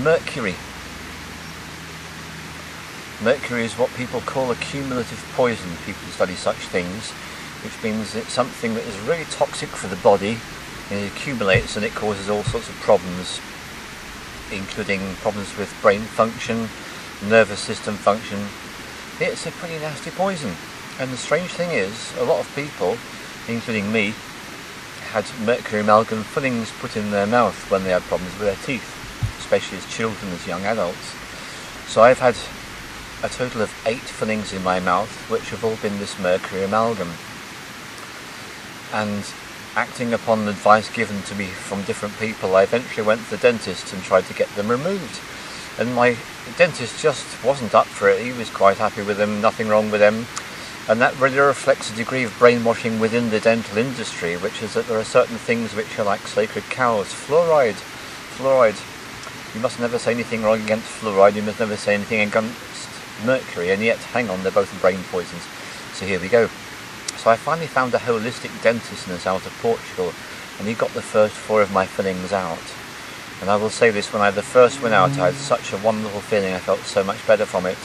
Mercury. Mercury is what people call a cumulative poison. People study such things, which means it's something that is really toxic for the body, and it accumulates and it causes all sorts of problems, including problems with brain function, nervous system function. It's a pretty nasty poison, and the strange thing is, a lot of people, including me, had mercury amalgam fillings put in their mouth when they had problems with their teeth, especially as children, as young adults. So I've had a total of 8 fillings in my mouth, which have all been this mercury amalgam. And acting upon advice given to me from different people, I eventually went to the dentist and tried to get them removed. And my dentist just wasn't up for it. He was quite happy with them, nothing wrong with them. And that really reflects a degree of brainwashing within the dental industry, which is that there are certain things which are like sacred cows. Fluoride. You must never say anything wrong against fluoride, you must never say anything against mercury, and yet, hang on, they're both brain poisons. So here we go. So I finally found a holistic dentist in the south of Portugal, and he got the first 4 of my fillings out. And I will say this, when I had the first one out, I had such a wonderful feeling, I felt so much better from it.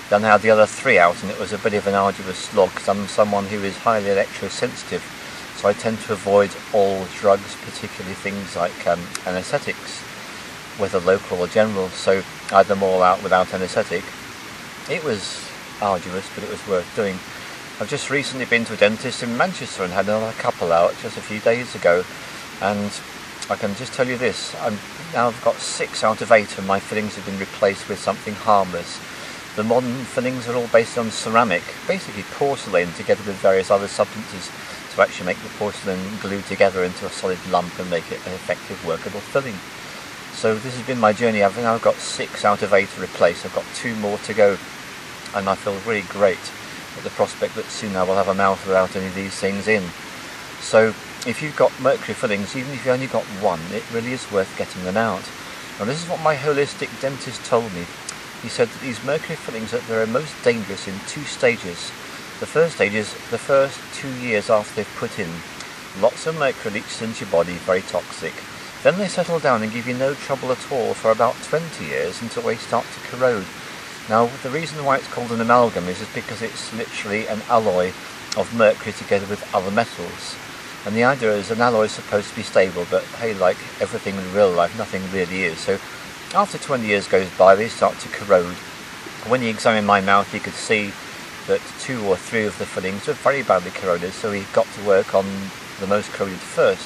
Then I had the other 3 out, and it was a bit of an arduous slog, because I'm someone who is highly electrosensitive, so I tend to avoid all drugs, particularly things like anaesthetics, whether local or general, so I had them all out without anaesthetic. It was arduous, but it was worth doing. I've just recently been to a dentist in Manchester and had another couple out just a few days ago, and I can just tell you this, I've got 6 out of 8 of my fillings have been replaced with something harmless. The modern fillings are all based on ceramic, basically porcelain together with various other substances to actually make the porcelain glue together into a solid lump and make it an effective workable filling. So this has been my journey. I've now got 6 out of 8 to replace. I've got 2 more to go, and I feel really great at the prospect that soon I will have a mouth without any of these things in. So if you've got mercury fillings, even if you only got 1, it really is worth getting them out. Now this is what my holistic dentist told me. He said that these mercury fillings, that they're most dangerous in 2 stages. The first stage is the first 2 years after they've put in. Lots of mercury leaches into your body, very toxic. Then they settle down and give you no trouble at all for about 20 years until they start to corrode. Now the reason why it's called an amalgam is because it's literally an alloy of mercury together with other metals. And the idea is an alloy is supposed to be stable, but hey, like everything in real life, nothing really is. So after 20 years goes by, they start to corrode. When you examine my mouth, you could see that 2 or 3 of the fillings were very badly corroded, so we got to work on the most corroded first.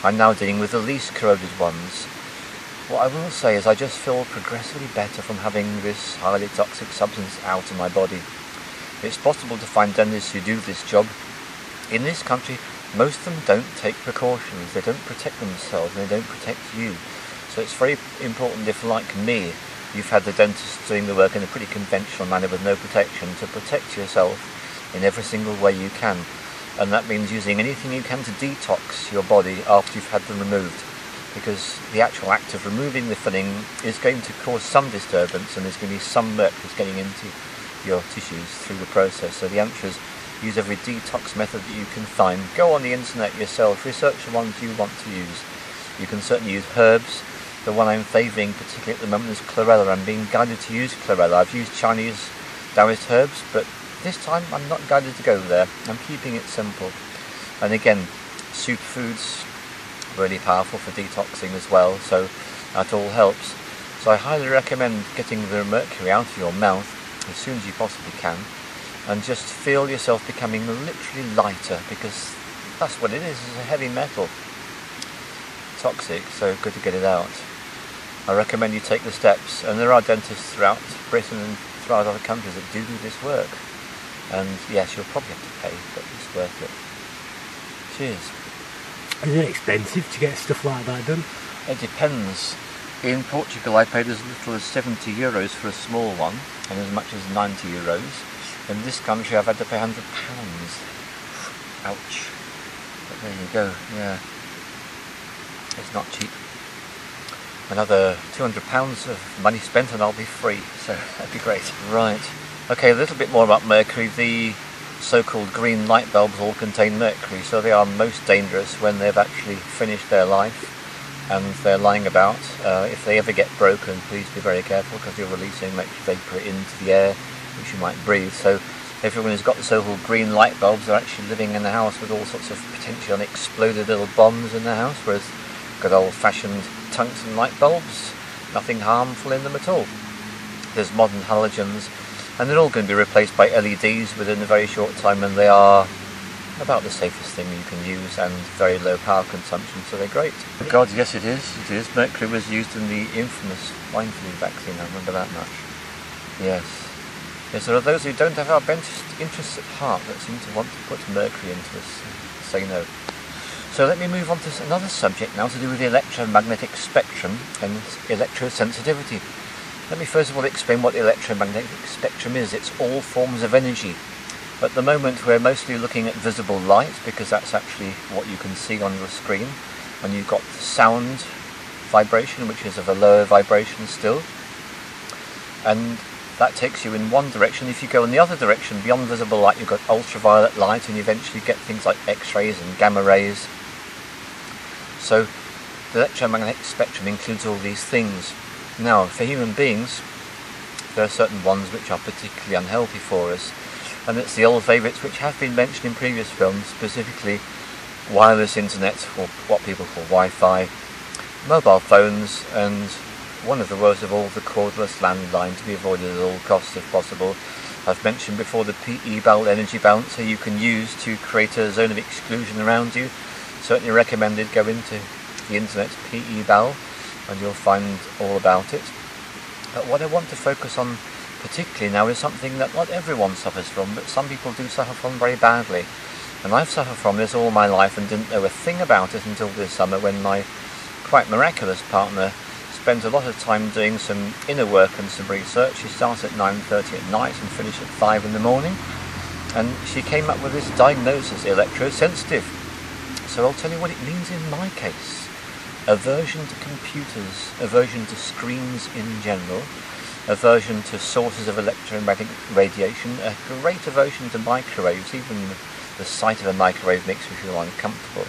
I'm now dealing with the least corroded ones. What I will say is I just feel progressively better from having this highly toxic substance out of my body. It's possible to find dentists who do this job. In this country, most of them don't take precautions, they don't protect themselves, and they don't protect you. So it's very important if, like me, you've had the dentist doing the work in a pretty conventional manner with no protection, to protect yourself in every single way you can. And that means using anything you can to detox your body after you've had them removed, because the actual act of removing the filling is going to cause some disturbance, and there's going to be some mercury that's getting into your tissues through the process. So the answer is use every detox method that you can find. Go on the internet yourself, research the ones you want to use. You can certainly use herbs. The one I'm favouring particularly at the moment is chlorella. I'm being guided to use chlorella. I've used Chinese Taoist herbs, but this time I'm not guided to go there. I'm keeping it simple. And again, superfoods, really powerful for detoxing as well, so that all helps. So I highly recommend getting the mercury out of your mouth as soon as you possibly can, and just feel yourself becoming literally lighter, because that's what it is. It's a heavy metal. Toxic, so good to get it out. I recommend you take the steps, and there are dentists throughout Britain and throughout other countries that do this work. And yes, you'll probably have to pay, but it's worth it. Cheers. Is it expensive to get stuff like that done? It depends. In Portugal I paid as little as €70 for a small one, and as much as €90. In this country I've had to pay £100. Ouch. But there you go, yeah. It's not cheap. Another £200 of money spent and I'll be free, so that'd be great. Right, okay, a little bit more about mercury. The so-called green light bulbs all contain mercury, so they are most dangerous when they've actually finished their life. and they're lying about. If they ever get broken, please be very careful, because you're releasing mercury vapour into the air, which you might breathe. So everyone who's got the so-called green light bulbs are actually living in a house with all sorts of potentially unexploded little bombs in the house, whereas good old-fashioned tungsten light bulbs, nothing harmful in them at all. There's modern halogens, and they're all going to be replaced by LEDs within a very short time, and they are about the safest thing you can use, and very low power consumption, so they're great. God, yes it is, it is. Mercury was used in the infamous swine flu vaccine, I remember that much. Yes. Yes, there are those who don't have our best interests at heart that seem to want to put mercury into us. Say no. So let me move on to another subject now to do with the electromagnetic spectrum and electrosensitivity. Let me first of all explain what the electromagnetic spectrum is. It's all forms of energy. At the moment we're mostly looking at visible light, because that's actually what you can see on your screen. And you've got sound vibration, which is of a lower vibration still. And that takes you in one direction. If you go in the other direction, beyond visible light, you've got ultraviolet light, and you eventually get things like X-rays and gamma rays. So the electromagnetic spectrum includes all these things. Now, for human beings, there are certain ones which are particularly unhealthy for us, and it's the old favourites which have been mentioned in previous films, specifically wireless internet, or what people call Wi-Fi, mobile phones, and one of the worst of all, the cordless landline, to be avoided at all costs if possible. I've mentioned before the PE bell energy balancer you can use to create a zone of exclusion around you. Certainly recommended. Go into the internet, PE bell, and you'll find all about it. But what I want to focus on particularly now is something that not everyone suffers from, but some people do suffer from very badly. And I've suffered from this all my life and didn't know a thing about it until this summer, when my quite miraculous partner spent a lot of time doing some inner work and some research. She starts at 9:30 at night and finished at 5 in the morning, and she came up with this diagnosis, electrosensitive. So I'll tell you what it means in my case. Aversion to computers, aversion to screens in general, aversion to sources of electromagnetic radiation, a great aversion to microwaves. Even the sight of a microwave makes me feel uncomfortable.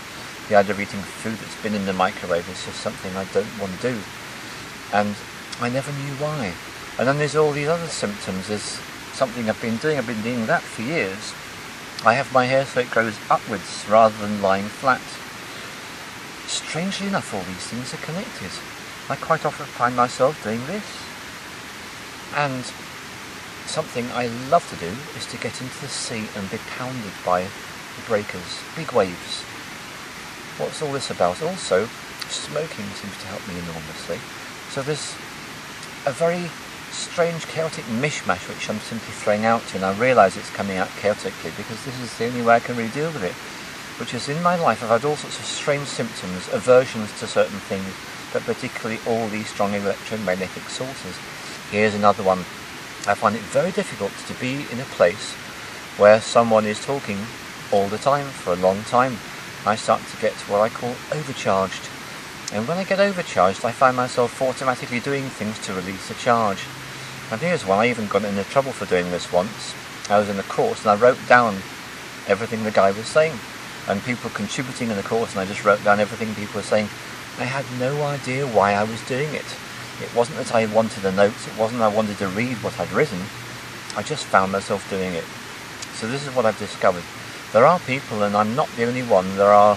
The idea of eating food that's been in the microwave is just something I don't want to do. And I never knew why. And then there's all these other symptoms. There's something I've been doing that for years. I have my hair so it grows upwards rather than lying flat. Strangely enough, all these things are connected. I quite often find myself doing this. And something I love to do is to get into the sea and be pounded by the breakers, big waves. What's all this about? Also, smoking seems to help me enormously. So there's a very strange, chaotic mishmash which I'm simply throwing out to you, and I realise it's coming out chaotically because this is the only way I can really deal with it. Which is, in my life I've had all sorts of strange symptoms, aversions to certain things, but particularly all these strong electromagnetic sources. Here's another one. I find it very difficult to be in a place where someone is talking all the time for a long time. I start to get what I call overcharged. And when I get overcharged, I find myself automatically doing things to release the charge. And here's one. I even got into trouble for doing this once. I was in a course and I wrote down everything the guy was saying. And people contributing in the course, and I just wrote down everything people were saying. I had no idea why I was doing it. It wasn't that I wanted the notes, it wasn't I wanted to read what I'd written. I just found myself doing it. So this is what I've discovered. There are people, and I'm not the only one, there are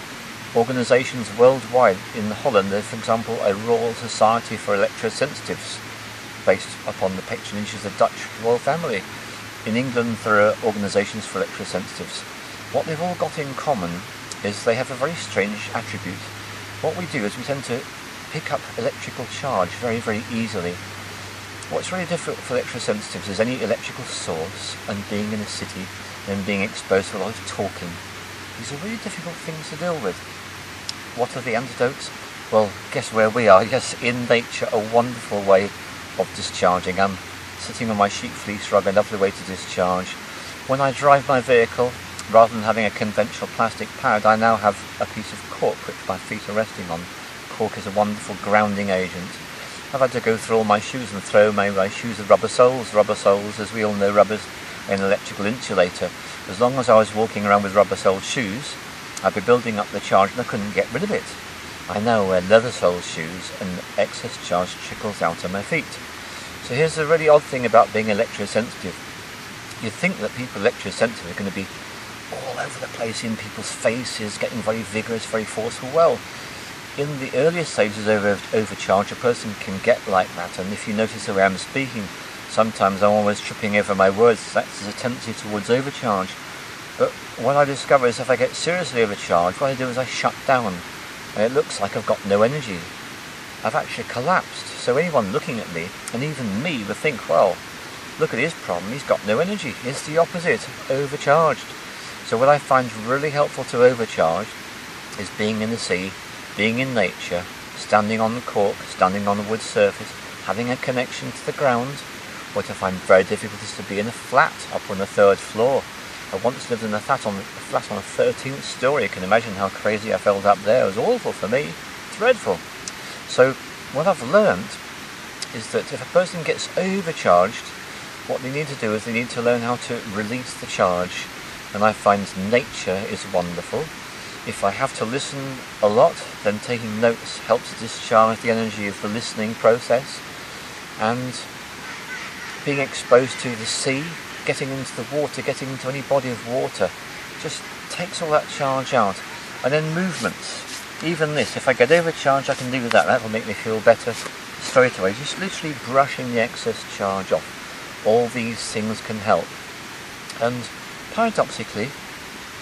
organisations worldwide. In Holland, there's, for example, a Royal Society for Electrosensitives, based upon the patronage of the Dutch royal family. In England, there are organisations for electrosensitives. What they've all got in common is they have a very strange attribute. What we do is we tend to pick up electrical charge very, very easily. What's really difficult for electrosensitives is any electrical source, and being in a city and being exposed to a lot of talking. These are really difficult things to deal with. What are the antidotes? Well, guess where we are. Yes, in nature, a wonderful way of discharging. I'm sitting on my sheep fleece rug, a lovely way to discharge. When I drive my vehicle, rather than having a conventional plastic pad, I now have a piece of cork which my feet are resting on. Cork is a wonderful grounding agent. I've had to go through all my shoes and throw away my shoes with rubber soles. Rubber soles, as we all know, rubber's an electrical insulator. As long as I was walking around with rubber-soled shoes, I'd be building up the charge and I couldn't get rid of it. I now wear leather-soled shoes and excess charge trickles out of my feet. So here's the really odd thing about being electrosensitive. You'd think that people electrosensitive are going to be all over the place in people's faces, getting very vigorous, very forceful. Well, in the earliest stages of overcharge, a person can get like that, and if you notice the way I'm speaking, sometimes I'm almost tripping over my words. That's a tendency towards overcharge. But what I discover is if I get seriously overcharged, what I do is I shut down, and it looks like I've got no energy. I've actually collapsed. So anyone looking at me, and even me, would think, well, look at his problem, he's got no energy. It's the opposite, overcharged. So what I find really helpful to overcharge is being in the sea, being in nature, standing on the cork, standing on the wood surface, having a connection to the ground. What I find very difficult is to be in a flat up on the 3rd floor. I once lived in a flat on the 13th story. You can imagine how crazy I felt up there. It was awful for me, dreadful. So what I've learned is that if a person gets overcharged, what they need to do is they need to learn how to release the charge. And I find nature is wonderful. If I have to listen a lot, then taking notes helps discharge the energy of the listening process. And being exposed to the sea, getting into the water, getting into any body of water, just takes all that charge out. And then movements. Even this, if I get overcharged, I can do that. That will make me feel better straight away. Just literally brushing the excess charge off. All these things can help. And paradoxically,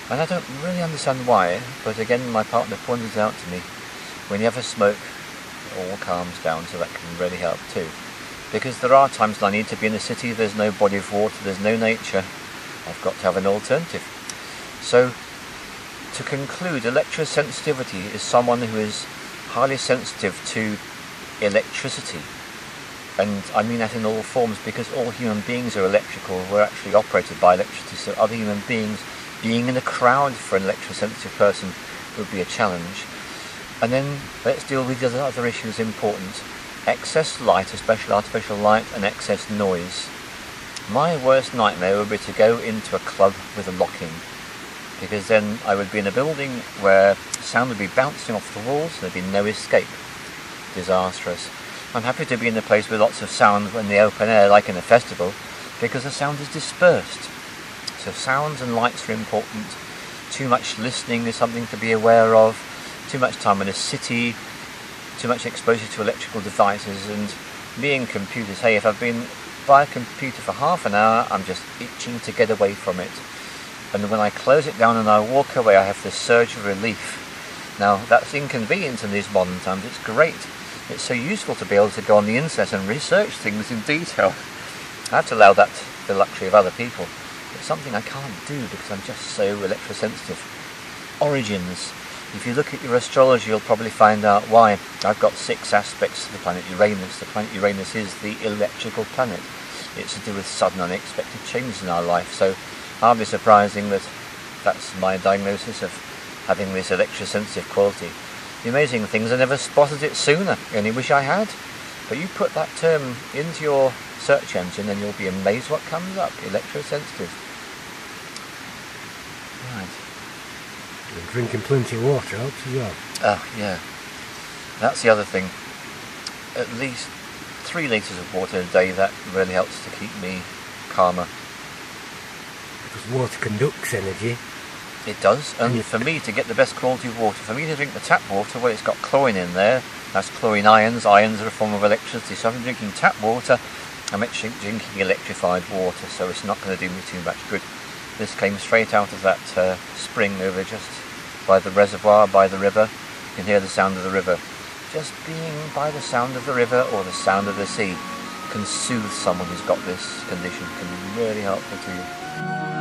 and I don't really understand why, but again my partner pointed out to me, when you have a smoke, it all calms down, so that can really help too. Because there are times when I need to be in the city, there's no body of water, there's no nature, I've got to have an alternative. So, to conclude, electrosensitivity is someone who is highly sensitive to electricity. And I mean that in all forms, because all human beings are electrical. We're actually operated by electricity, so other human beings, being in a crowd for an electrosensitive person would be a challenge. And then let's deal with the other issues important. Excess light, especially artificial light, and excess noise. My worst nightmare would be to go into a club with a lock-in, because then I would be in a building where sound would be bouncing off the walls, there'd be no escape. Disastrous. I'm happy to be in a place with lots of sound in the open air, like in a festival, because the sound is dispersed. So sounds and lights are important. Too much listening is something to be aware of. Too much time in a city, too much exposure to electrical devices, and me and computers. Hey, if I've been by a computer for half an hour, I'm just itching to get away from it. And when I close it down and I walk away, I have this surge of relief. Now, that's inconvenient in these modern times. It's great. It's so useful to be able to go on the internet and research things in detail. I have to allow that to the luxury of other people. It's something I can't do because I'm just so electrosensitive. Origins. If you look at your astrology, you'll probably find out why. I've got 6 aspects to the planet Uranus. The planet Uranus is the electrical planet. It's to do with sudden unexpected changes in our life. So hardly surprising that that's my diagnosis of having this electrosensitive quality. The amazing thing is I never spotted it sooner. I only wish I had. But you put that term into your search engine and you'll be amazed what comes up. Electrosensitive. Right. And drinking plenty of water helps as well. Oh, yeah. That's the other thing. At least 3 litres of water a day, that really helps to keep me calmer. Because water conducts energy. It does, and for me to get the best quality of water, for me to drink the tap water, well, it's got chlorine in there. That's chlorine ions. Ions are a form of electricity. So if I'm drinking tap water, I'm actually drinking electrified water, so it's not going to do me too much good. This came straight out of that spring over just by the reservoir, by the river. You can hear the sound of the river. Just being by the sound of the river or the sound of the sea can soothe someone who's got this condition, can be really helpful to you.